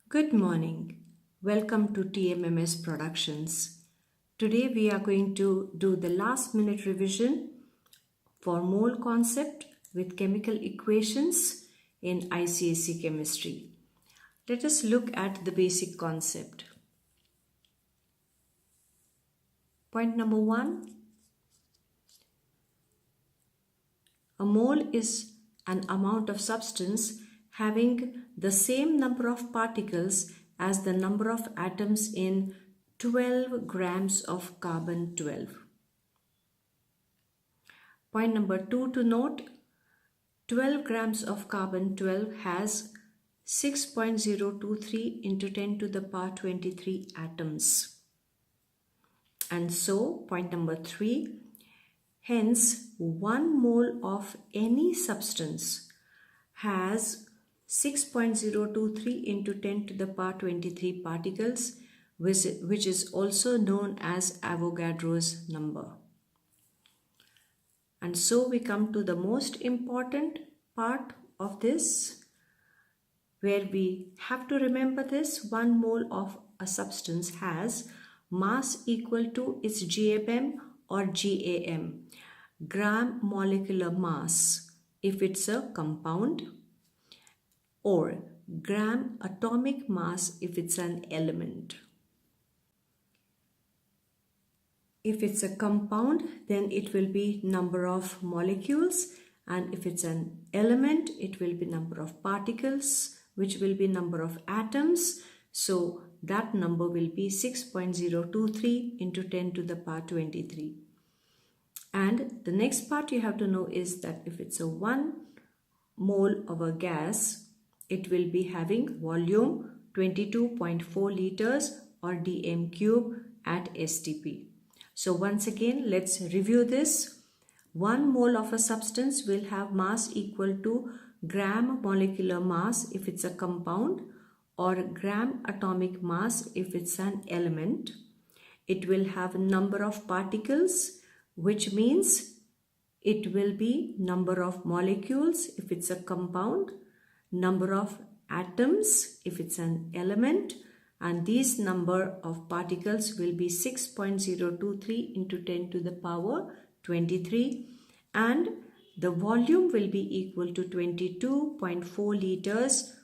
Good morning. Welcome to TMMS Productions. Today we are going to do the last minute revision for mole concept with chemical equations in ICSE chemistry. Let us look at the basic concept. Point number 1. A mole is an amount of substance having the same number of particles as the number of atoms in 12 grams of carbon 12. Point number 2 to note, 12 grams of carbon 12 has 6.023 into 10 to the power 23 atoms. And so, point number 3, hence 1 mole of any substance has 6.023 into 10 to the power 23 particles, which is also known as Avogadro's number. And so we come to the most important part of this, where we have to remember this: 1 mole of a substance has mass equal to its GMM or GAM, gram molecular mass if it's a compound, or gram atomic mass if it's an element. If it's a compound, then it will be number of molecules, and if it's an element, it will be number of particles, which will be number of atoms. So that number will be 6.023 into 10 to the power 23. And the next part you have to know is that if it's a 1 mole of a gas, it will be having volume 22.4 liters or dm cube at STP. So once again, let's review this. 1 mole of a substance will have mass equal to gram molecular mass if it's a compound, or gram atomic mass if it's an element. It will have number of particles, which means it will be number of molecules if it's a compound, number of atoms if it's an element, and these number of particles will be 6.023 into 10 to the power 23, and the volume will be equal to 22.4 liters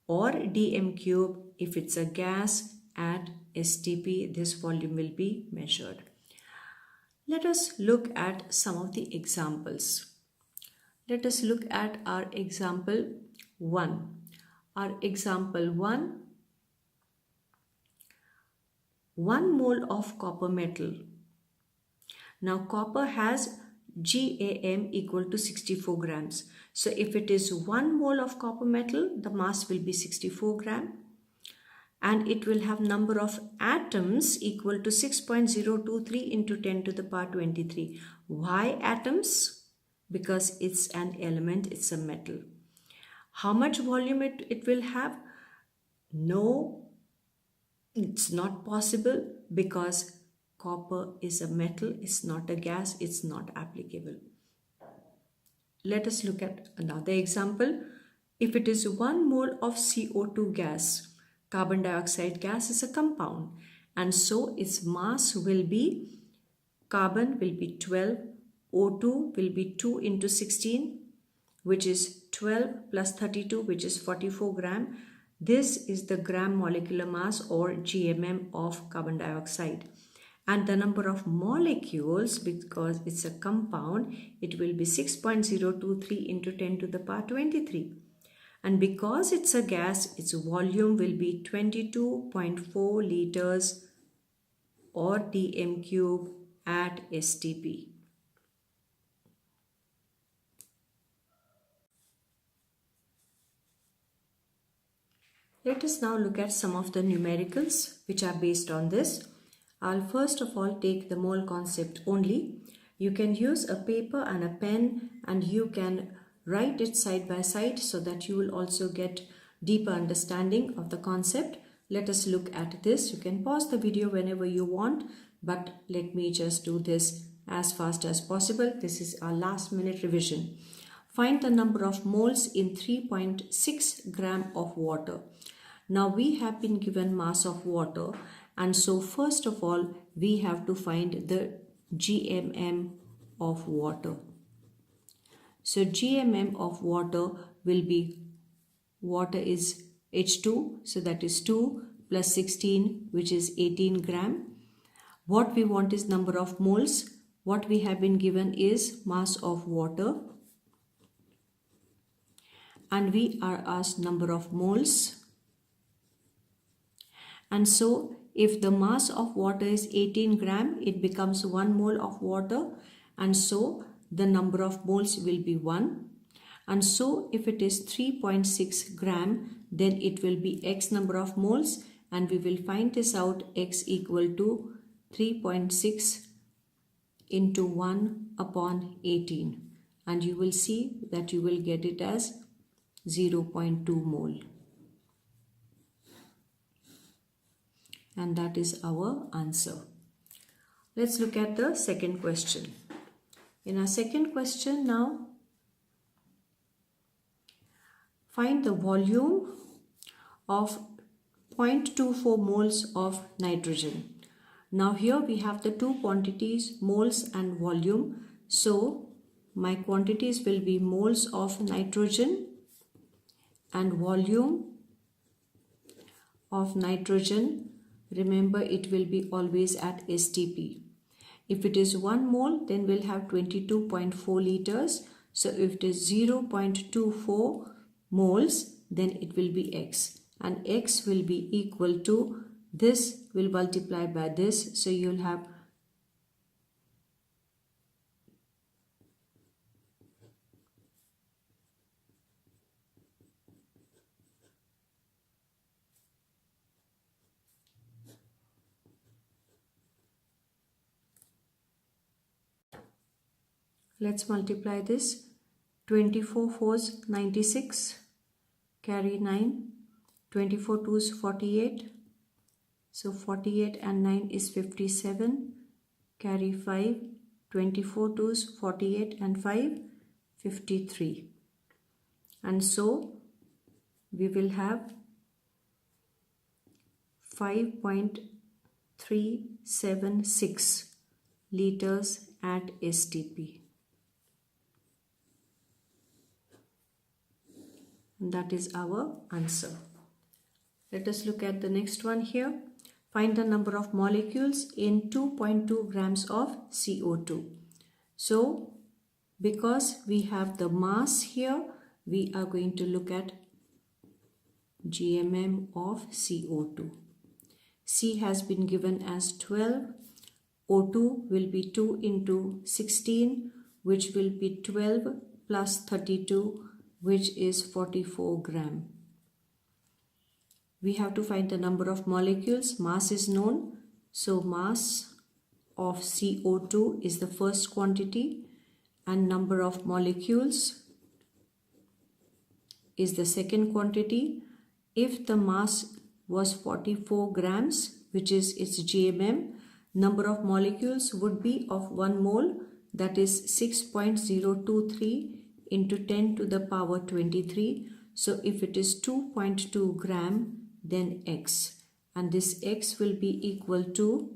or dm cube if it's a gas at STP. This volume will be measured. Let us look at some of the examples. Let us look at our example 1. Our example 1, 1 mole of copper metal. Now copper has GAM equal to 64 grams. So if it is 1 mole of copper metal, the mass will be 64 gram. And it will have number of atoms equal to 6.023 into 10 to the power 23. Why atoms? Because it's an element, it's a metal. How much volume it will have? No, it's not possible, because copper is a metal, it's not a gas, it's not applicable. Let us look at another example. If it is 1 mole of CO2 gas, carbon dioxide gas is a compound, and so its mass will be, carbon will be 12, O2 will be 2 into 16, which is 12 plus 32, which is 44 gram. This is the gram molecular mass or GMM of carbon dioxide. And the number of molecules, because it's a compound, it will be 6.023 into 10 to the power 23. And because it's a gas, its volume will be 22.4 liters or dm cube at STP. Let us now look at some of the numericals which are based on this. I'll first of all take the mole concept only. You can use a paper and a pen, and you can write it side by side so that you will also get deeper understanding of the concept. Let us look at this. You can pause the video whenever you want, but let me just do this as fast as possible. This is our last minute revision. Find the number of moles in 3.6 gram of water. Now we have been given mass of water, and so first of all we have to find the GMM of water. So GMM of water will be, water is H2, so that is 2 plus 16, which is 18 gram. What we want is number of moles. What we have been given is mass of water, and we are asked number of moles. And so if the mass of water is 18 gram, it becomes 1 mole of water, and so the number of moles will be 1. And so if it is 3.6 gram, then it will be X number of moles, and we will find this out, X equal to 3.6 into 1 upon 18. And you will see that you will get it as 0.2 mole. And that is our answer. Let's look at the second question. In our second question now, find the volume of 0.24 moles of nitrogen. Now here we have the two quantities, moles and volume. So my quantities will be moles of nitrogen and volume of nitrogen. Remember, it will be always at STP. If it is 1 mole, then we'll have 22.4 liters. So if it is 0.24 moles, then it will be X. And X will be equal to, this will multiply by this. So you'll have let's multiply this. 24 fours 96, carry 9, 24 twos 48, so 48 and 9 is 57, carry 5, 24 twos 48 and 5, 53. And so we will have 5.376 liters at STP. And that is our answer. Let us look at the next one here. Find the number of molecules in 2.2 grams of CO2. So, because we have the mass here, we are going to look at GMM of CO2. C has been given as 12. O2 will be 2 into 16, which will be 12 plus 32, which is 44 gram. We have to find the number of molecules. Mass is known. So mass of CO2 is the first quantity, and number of molecules is the second quantity. If the mass was 44 grams, which is its GMM, number of molecules would be of 1 mole, that is 6.023 into 10 to the power 23. So if it is 2.2 gram, then X, and this X will be equal to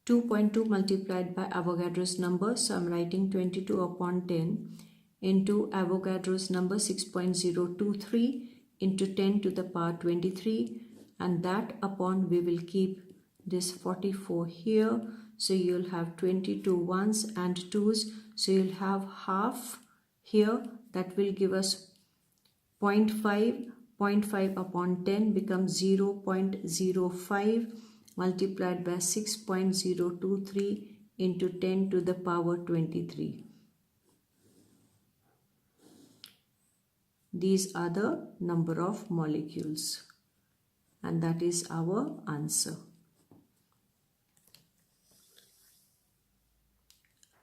2.2 multiplied by Avogadro's number. So I'm writing 22 upon 10 into Avogadro's number 6.023 into 10 to the power 23, and that upon, we will keep this 44 here. So you'll have 22 ones and twos. So you'll have half here, that will give us 0.5. 0.5 upon 10 becomes 0.05 multiplied by 6.023 into 10 to the power 23. These are the number of molecules, and that is our answer.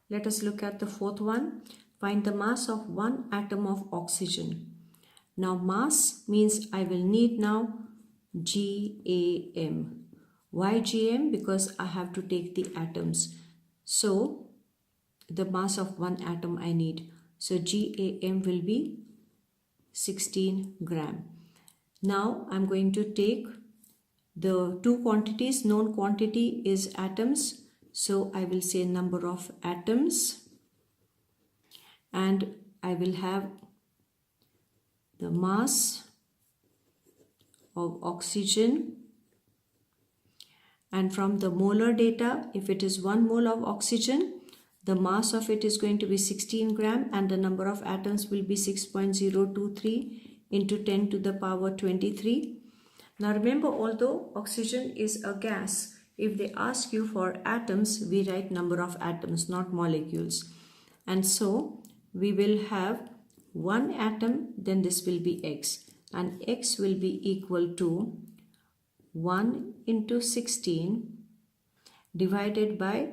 Let us look at the fourth one. Find the mass of one atom of oxygen. Now mass means I will need now GAM. Why GM? Because I have to take the atoms. So the mass of one atom I need. So GAM will be 16 gram. Now I'm going to take the two quantities. Known quantity is atoms, so I will say number of atoms, and I will have the mass of oxygen, and from the molar data, if it is 1 mole of oxygen, the mass of it is going to be 16 gram and the number of atoms will be 6.023 into 10 to the power 23. Now remember, although oxygen is a gas, if they ask you for atoms, we write number of atoms, not molecules. And so we will have one atom, then this will be X, and X will be equal to 1 into 16 divided by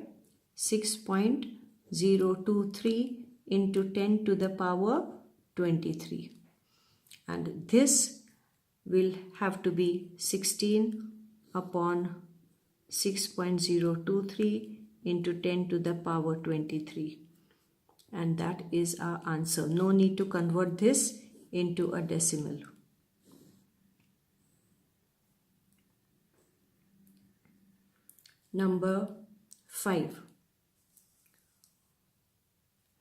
6.023 into 10 to the power 23. And this will have to be 16 upon 6.023 into 10 to the power 23. And that is our answer. No need to convert this into a decimal. Number 5.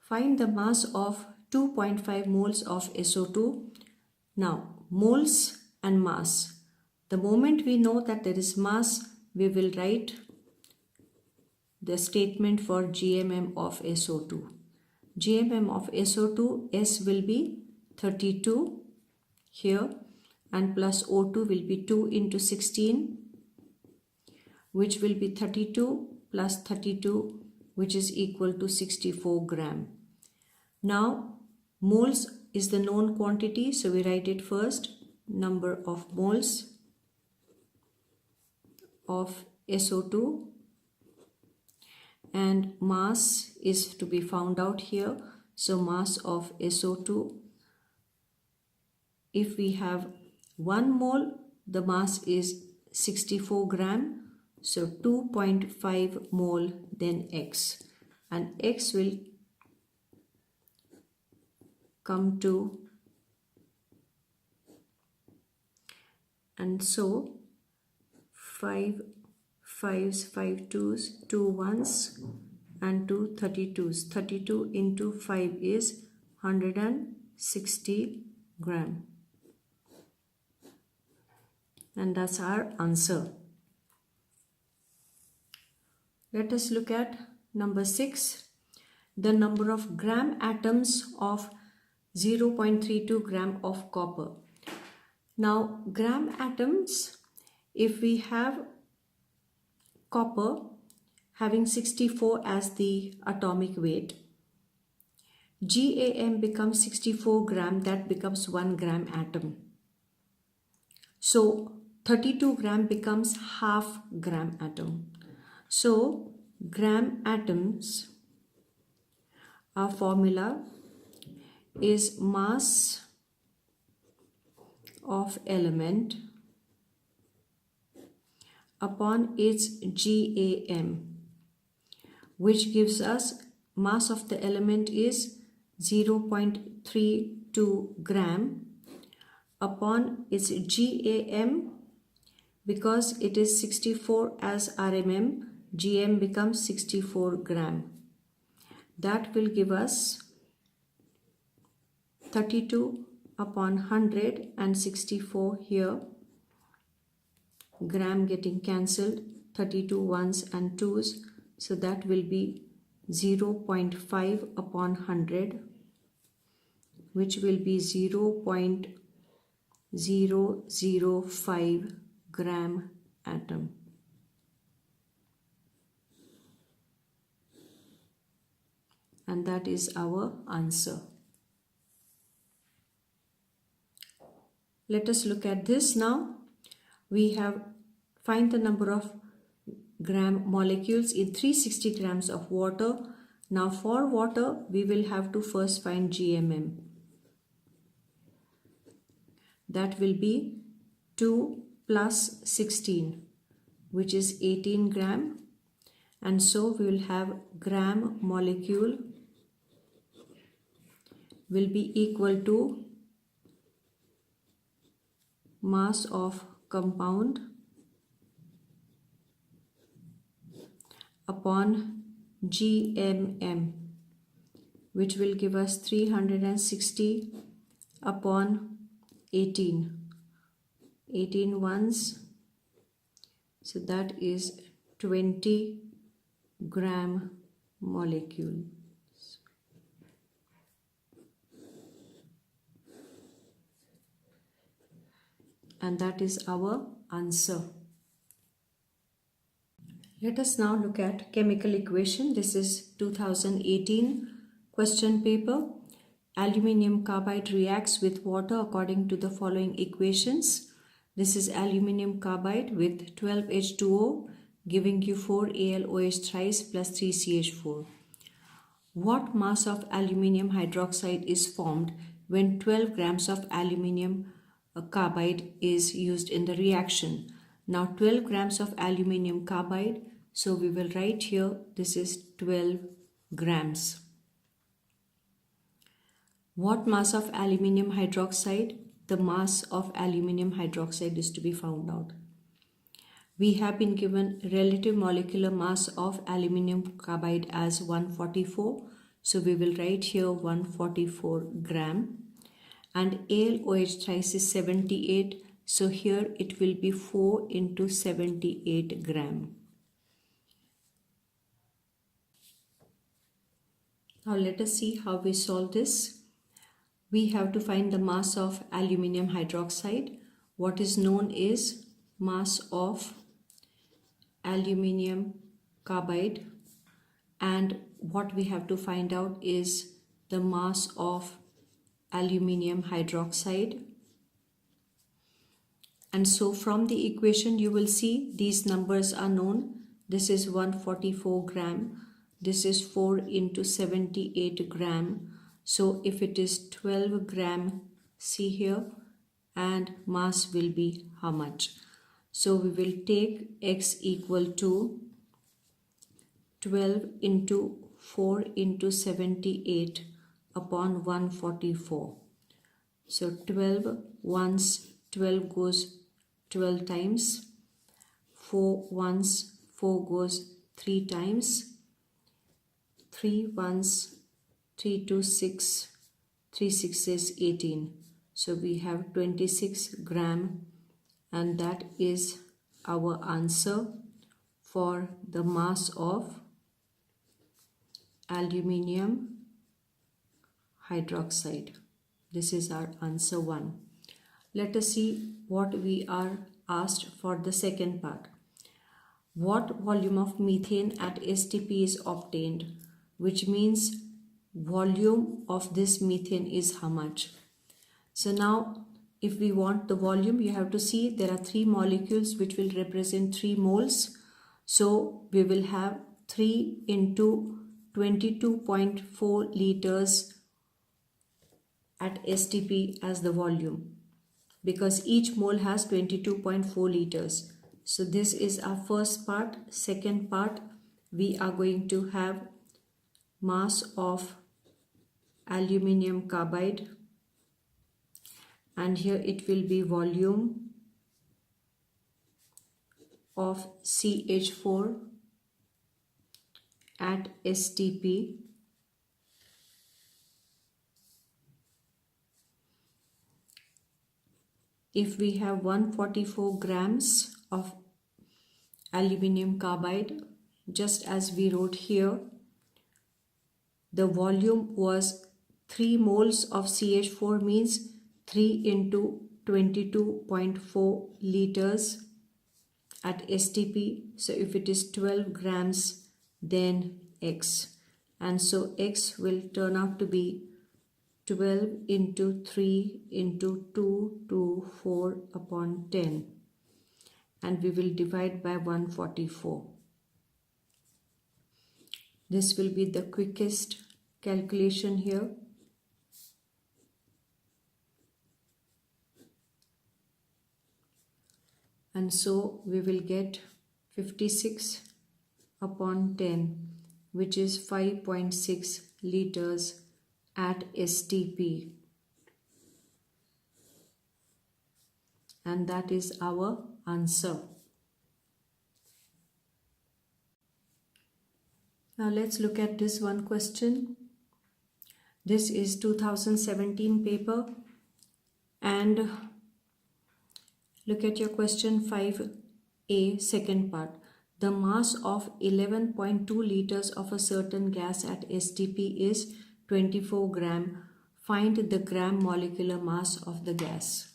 Find the mass of 2.5 moles of SO2. Now, moles and mass. The moment we know that there is mass, we will write the statement for GMM of SO2. GMM of SO2, S will be 32 here, and plus O2 will be 2 into 16, which will be 32 plus 32, which is equal to 64 gram. Now, moles is the known quantity, so we write it first. Number of moles of SO2, and mass is to be found out here. So mass of SO2, if we have 1 mole, the mass is 64 gram. So 2.5 mole, then X, and X will come to, and so 5 5s, 5 2s, 2 1s and 2 32s. 32 into 5 is 160 gram. And that's our answer. Let us look at number 6. The number of gram atoms of 0.32 gram of copper. Now, gram atoms, if we have copper having 64 as the atomic weight, GAM becomes 64 gram, that becomes 1 gram atom. So 32 gram becomes half gram atom. So gram atoms, our formula is mass of element upon its GAM, which gives us mass of the element is 0.32 gram upon its GAM. Because it is 64 as RMM, GM becomes 64 gram. That will give us 32 upon 100 and 64 here. Gram getting cancelled, 32 ones and twos. So that will be 0.5 upon 100, which will be 0.005 gram atom. And that is our answer. Let us look at this now. We have find the number of gram molecules in 360 grams of water. Now for water, we will have to first find GMM. That will be 2 plus 16, which is 18 gram. And so we will have gram molecule will be equal to mass of compound upon GMM, which will give us 360 upon 18. 18 ones, so that is 20 gram molecule. And that is our answer. Let us now look at chemical equation. This is 2018 question paper. Aluminium carbide reacts with water according to the following equations. This is aluminium carbide with 12H2O giving you 4AlOH thrice plus 3CH4. What mass of aluminium hydroxide is formed when 12 grams of aluminium carbide is used in the reaction? Now 12 grams of aluminium carbide, so we will write here this is 12 grams. What mass of aluminium hydroxide? The mass of aluminium hydroxide is to be found out. We have been given relative molecular mass of aluminium carbide as 144. So we will write here 144 gram. And AlOH thrice is 78. So here it will be 4 into 78 gram. Now let us see how we solve this. We have to find the mass of aluminium hydroxide. What is known is mass of aluminium carbide, and what we have to find out is the mass of aluminium hydroxide. And so from the equation you will see these numbers are known. This is 144 gram. This is 4 into 78 gram. So if it is 12 gram, see here, and mass will be how much? So we will take X equal to 12 into 4 into 78 upon 144. So 12 once 12 goes 12 times, 4 once 4 goes 3 times, 3 once 3 to 6, 3 6 is 18. So we have 26 gram, and that is our answer for the mass of aluminium hydroxide. This is our answer 1. Let us see what we are asked for the second part. What volume of methane at STP is obtained, which means volume of this methane is how much? So now if we want the volume, you have to see there are 3 molecules which will represent 3 moles. So we will have 3 into 22.4 liters at STP as the volume, because each mole has 22.4 liters. So this is our first part. Second part, we are going to have mass of aluminium carbide, and here it will be volume of CH4 at STP. If we have 144 grams of aluminium carbide, just as we wrote here, the volume was 3 moles of CH4 means 3 into 22.4 liters at STP. So if it is 12 grams, then X. And so X will turn out to be 12 into 3 into 2 to 4 upon 10. And we will divide by 144. This will be the quickest calculation here. And so we will get 56 upon 10, which is 5.6 liters at STP. and that is our answer. Now let's look at this one question. This is 2017 paper, and look at your question 5A, second part. The mass of 11.2 liters of a certain gas at STP is 24 gram. Find the gram molecular mass of the gas.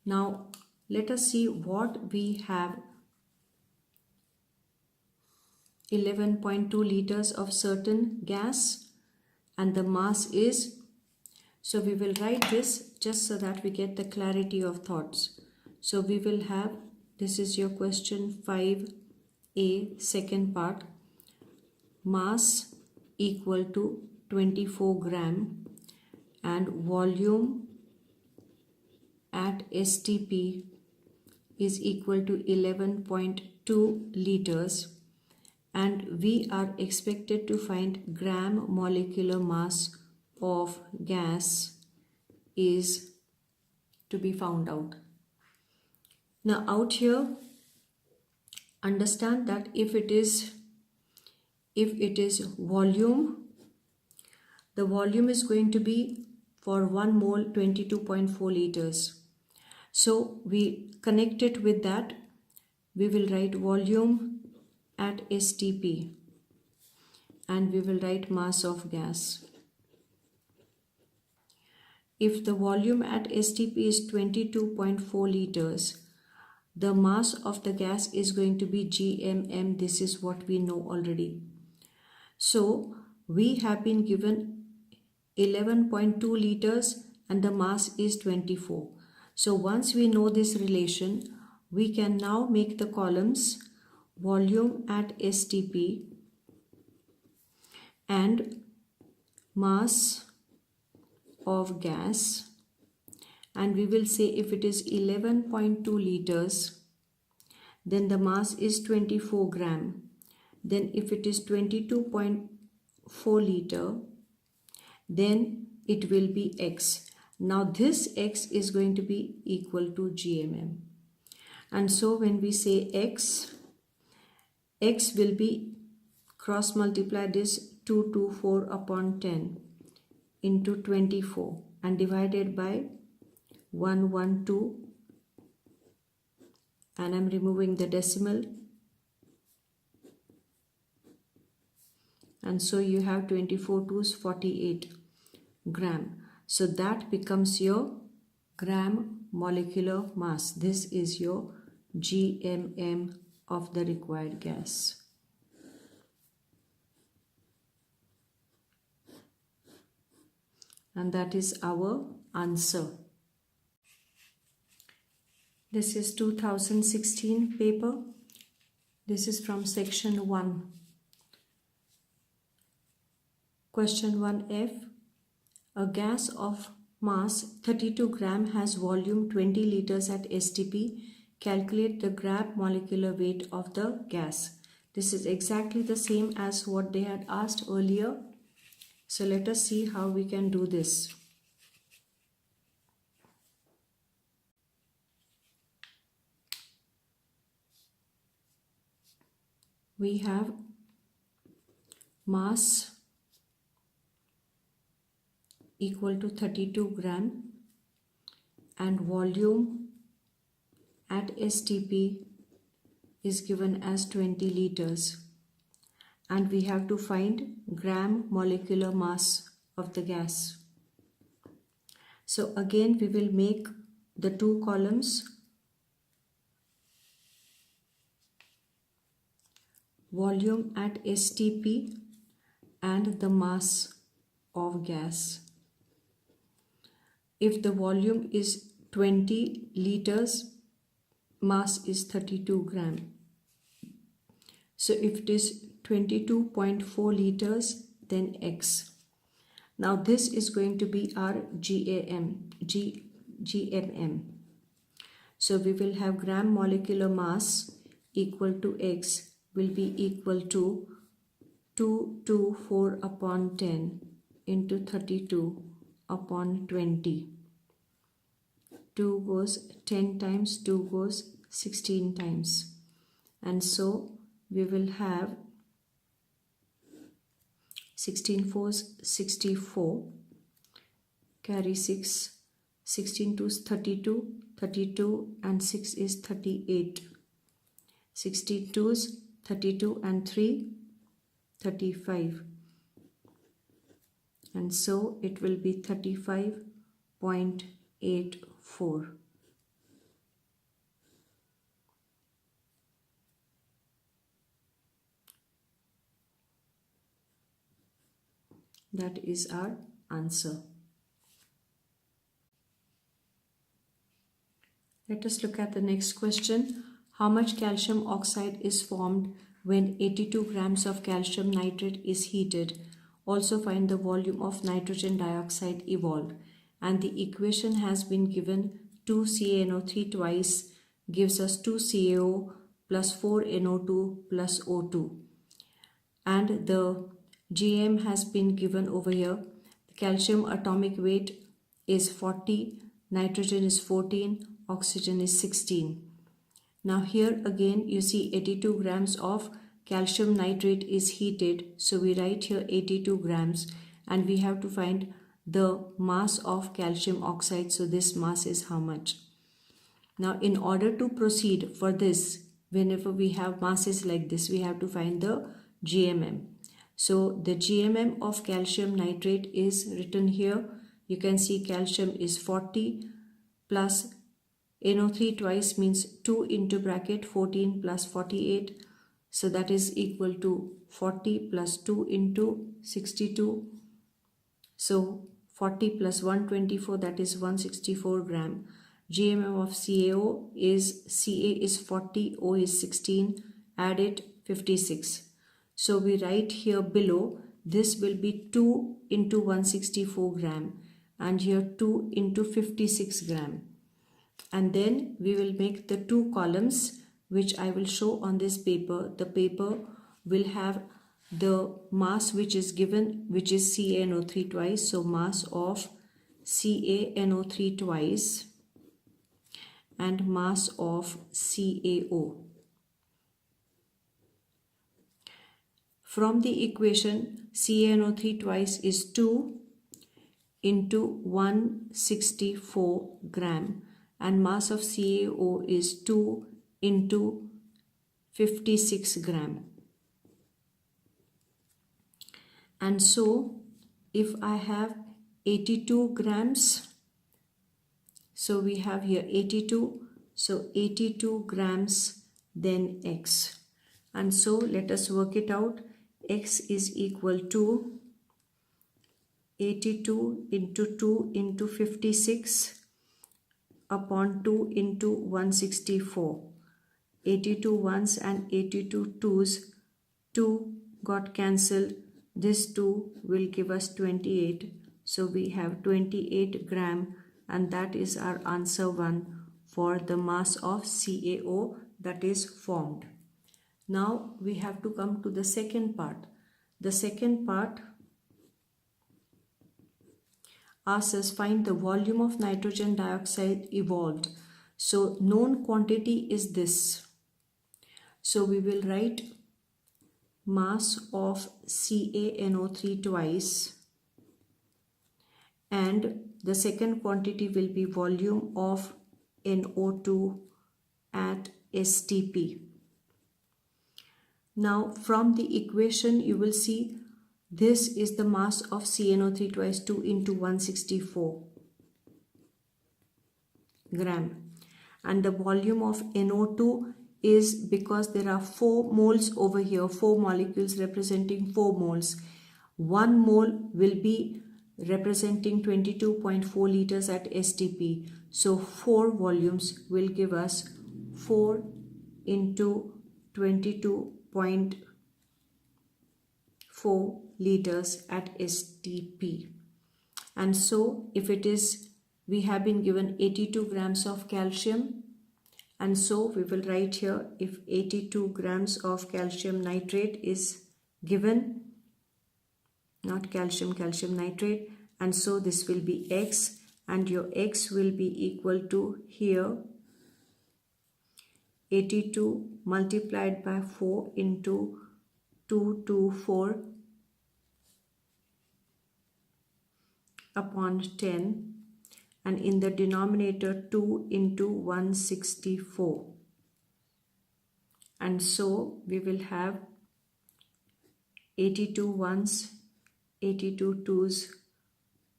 Now let us see what we have. 11.2 liters of certain gas, and the mass is, so we will write this just so that we get the clarity of thoughts. So we will have, this is your question 5A, second part, mass equal to 24 gram and volume at STP is equal to 11.2 liters, and we are expected to find gram molecular mass of gas is to be found out. Now out here, understand that if it is volume, the volume is going to be for 1 mole 22.4 liters. So we connect it with that. We will write volume at STP and we will write mass of gas. If the volume at STP is 22.4 liters, the mass of the gas is going to be GMM. This is what we know already. So we have been given 11.2 liters and the mass is 24. So once we know this relation, we can now make the columns volume at STP and mass of gas, and we will say if it is 11.2 liters, then the mass is 24 gram. Then if it is 22.4 liter, then it will be X. Now this X is going to be equal to GMM. And so when we say X will be cross multiply this 224 upon 10 into 24 and divided by 112, and I'm removing the decimal, and so you have 24 2s 48 gram. So that becomes your gram molecular mass. This is your GMM of the required gas. And that is our answer. This is 2016 paper. This is from section 1. Question 1F. A gas of mass 32 gram has volume 20 liters at STP. Calculate the gram molecular weight of the gas. This is exactly the same as what they had asked earlier. So let us see how we can do this. We have mass equal to 32 gram and volume at STP is given as 20 liters. And we have to find gram molecular mass of the gas. So again we will make the two columns. Volume at STP and the mass of gas. If the volume is 20 liters, mass is 32 gram. So if it is 22.4 liters, then X. Now this is going to be our GMM. So we will have gram molecular mass equal to X will be equal to 224 upon 10 into 32 upon 20. 2 goes 10 times, 2 goes 16 times. And so we will have 16 fours 64, carry 6, 16 twos 32, 32 and 6 is 38, 62s 32 and 3, 35, and so it will be 35.84. That is our answer. Let us look at the next question. How much calcium oxide is formed when 82 grams of calcium nitrate is heated? Also find the volume of nitrogen dioxide evolved. And the equation has been given 2CaNO3 twice gives us 2CaO plus 4NO2 plus O2. And the GM has been given over here. The calcium atomic weight is 40, nitrogen is 14, oxygen is 16. Now here again you see 82 grams of calcium nitrate is heated. So we write here 82 grams and we have to find the mass of calcium oxide. So this mass is how much? Now in order to proceed for this, whenever we have masses like this, we have to find the GMM. So the GMM of calcium nitrate is written here. You can see calcium is 40 plus NO3 twice means 2 into bracket 14 plus 48. So that is equal to 40 plus 2 into 62. So 40 plus 124, that is 164 gram. GMM of CaO is Ca is 40, O is 16, add it 56. So we write here below, this will be 2 into 164 gram and here 2 into 56 gram. And then we will make the two columns which I will show on this paper. The paper will have the mass which is given, which is CaNO3 twice. So mass of CaNO3 twice and mass of CaO. From the equation, CaNO3 twice is 2 into 164 gram and mass of CaO is 2 into 56 gram. And so if I have 82 grams, so we have here 82, so 82 grams then X. And so let us work it out. X is equal to 82 into 2 into 56 upon 2 into 164. 82 ones and 82 twos, 2 got cancelled. This 2 will give us 28. So we have 28 gram and that is our answer 1 for the mass of CaO that is formed. Now we have to come to the second part. The second part asks us find the volume of nitrogen dioxide evolved. So known quantity is this. So we will write mass of CaNO3 twice and the second quantity will be volume of NO2 at STP. Now from the equation you will see this is the mass of CaNO3 twice 2 into 164 gram and the volume of NO2 is, because there are 4 moles over here, 4 molecules representing 4 moles. 1 mole will be representing 22.4 liters at STP. So 4 volumes will give us 4 into 22.4 liters at STP. And so if it is, we have been given 82 grams of calcium, and so we will write here if 82 grams of calcium nitrate is given, not calcium, calcium nitrate, and so this will be X, and your x will be equal to here 82 multiplied by 4 into 224 upon 10, and in the denominator 2 into 164, and so we will have 82 ones, 82 twos,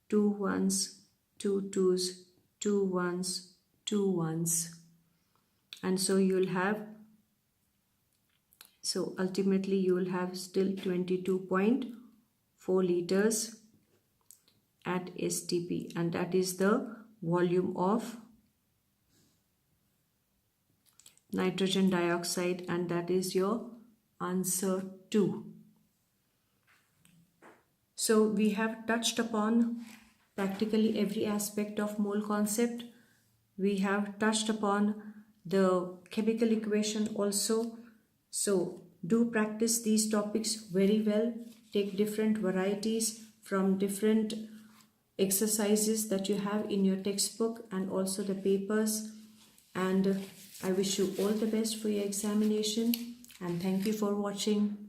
2 ones, 2 twos, 2 ones, 2 ones, and so ultimately you will have still 22.4 liters at STP, and that is the volume of nitrogen dioxide, and that is your answer 2. So we have touched upon practically every aspect of mole concept. We have touched upon the chemical equation also. So do practice these topics very well. Take different varieties from different exercises that you have in your textbook and also the papers, and I wish you all the best for your examination, and thank you for watching.